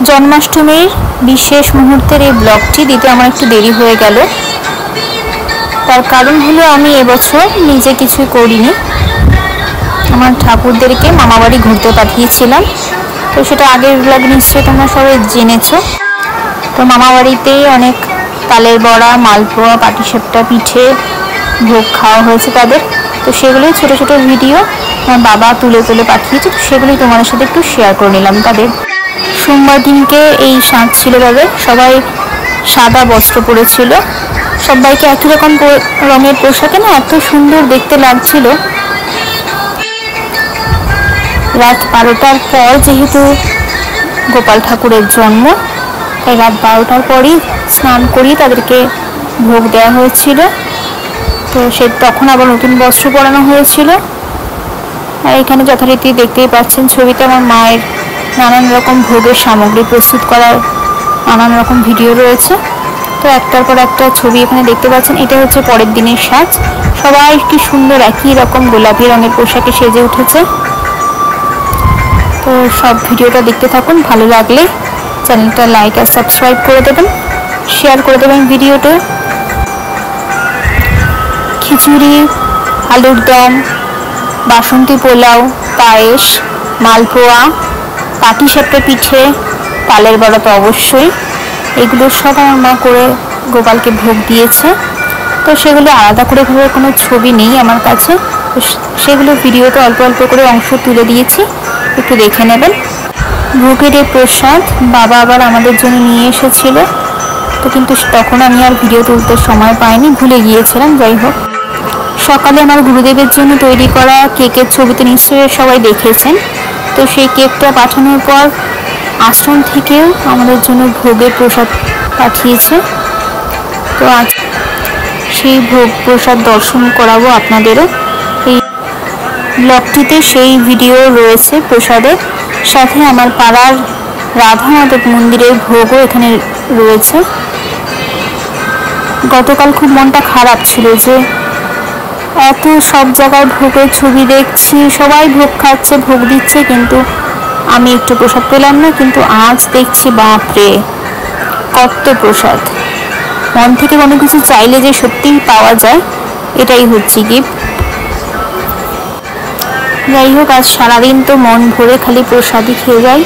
জন্মাষ্টমীর বিশেষ মুহূর্তের এই ব্লগটি দিতে আমার একটু দেরি হয়ে গেল। তার কারণ হলো আমি এবছর নিজে কিছুই করিনি, আমার ঠাকুরদেরকে মামাবাড়ি ঘুরতে পাঠিয়েছিলাম। তো সেটা আগের ব্লগ নিশ্চয়ই তোমরা সবাই জেনেছো। তো মামাবাড়িতেই অনেক তালের বড়া, মালপোয়া, পাটিসাপটা, পিঠে ভোগ খাওয়া হয়েছে তাদের। তো সেগুলোই ছোটো ছোটো ভিডিও আমার বাবা তুলে তুলে পাঠিয়েছে, তো সেগুলোই তোমাদের সাথে একটু শেয়ার করে নিলাম। তাদের সোমবার দিনকে এই সাজ ছিল তাদের, সবাই সাদা বস্ত্র পরেছিল, সবাইকে একই রকম রঙের পোশাকে না এত সুন্দর দেখতে লাগছিল। রাত 12টার পর যেহেতু গোপাল ঠাকুরের জন্ম, তাই রাত 12টার পরই স্নান করিয়ে তাদেরকে ভোগ দেওয়া হয়েছিল। তো তখন আবার নতুন বস্ত্র পরানো হয়েছিল। আর এখানে যথারীতি দেখতেই পাচ্ছেন ছবিতে আমার মায়ের নানান রকম ভোগের সামগ্রী প্রস্তুত করার নানান রকম ভিডিও রয়েছে। তো একটার পর একটা ছবি এখানে দেখতে পাচ্ছেন। এটা হচ্ছে পরের দিনের সাজ, সবাই কি সুন্দর একই রকম গোলাপি রঙের পোশাকে সেজে উঠেছে। তো সব ভিডিওটা দেখতে থাকুন, ভালো লাগলে চ্যানেলটা লাইক আর সাবস্ক্রাইব করে দেবেন, শেয়ার করে দেবেন ভিডিওটা। খিচুড়ি, আলুর দম, বাসন্তী পোলাও, পায়েস, মালপোয়া, পাটিসাপটা পিঠে, তালের বড়া তো অবশ্যই, এগুলো সব আমার মা করে গোপালকে ভোগ দিয়েছে। তো সেগুলো আলাদা করে ভাবে কোনো ছবি নেই আমার কাছে, তো সেগুলো ভিডিওতে অল্প অল্প করে অংশ তুলে দিয়েছি, একটু দেখে নেবেন। ভোগের এই প্রসাদ বাবা আবার আমাদের জন্য নিয়ে এসেছিল, তো কিন্তু তখন আমি আর ভিডিও তুলতে সময় পাইনি, ভুলে গিয়েছিলাম। যাই হোক, সকালে আমার গুরুদেবের জন্য তৈরি করা কেকের ছবিতে নিশ্চয়ই সবাই দেখেছেন। তো সেই কেকটা পাঠানোর পর আশ্রম থেকেও আমাদের জন্য ভোগের প্রসাদ পাঠিয়েছে। তো আজ সেই ভোগ প্রসাদ দর্শন করাবো আপনাদেরও। এই ব্লগটিতে সেই ভিডিও রয়েছে প্রসাদের সাথে। আমার পাড়ার রাধা মাধব মন্দিরের ভোগও এখানে রয়েছে। গতকাল খুব মনটা খারাপ ছিল যে এত সব জায়গায় ভোগের ছবি দেখছি, সবাই ভোগ খাচ্ছে, ভোগ দিচ্ছে, কিন্তু আমি একটু প্রসাদ পেলাম না। কিন্তু আজ দেখছি বাপরে কত প্রসাদ, মন থেকে কোনো কিছু চাইলে যে সত্যিই পাওয়া যায়, এটাই হচ্ছে গিফট। যাই হোক, আজ সারাদিন তো মন ভরে খালি প্রসাদই খেয়ে যাই।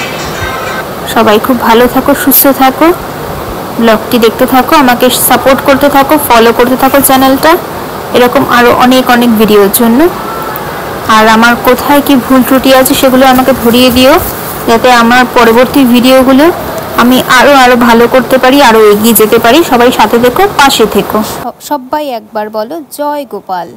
সবাই খুব ভালো থাকো, সুস্থ থাকো, ব্লগটি দেখতে থাকো, আমাকে সাপোর্ট করতে থাকো, ফলো করতে থাকো চ্যানেলটা, এরকম আরও অনেক অনেক ভিডিওর জন্য। আর আমার কোথায় কি ভুল ত্রুটি আছে সেগুলো আমাকে ধরিয়ে দিও, যাতে আমার পরবর্তী ভিডিওগুলো আমি আরও ভালো করতে পারি, আরও এগিয়ে যেতে পারি। সবাই সাথে থেকো, পাশে থেকো। সবাই একবার বলো জয় গোপাল।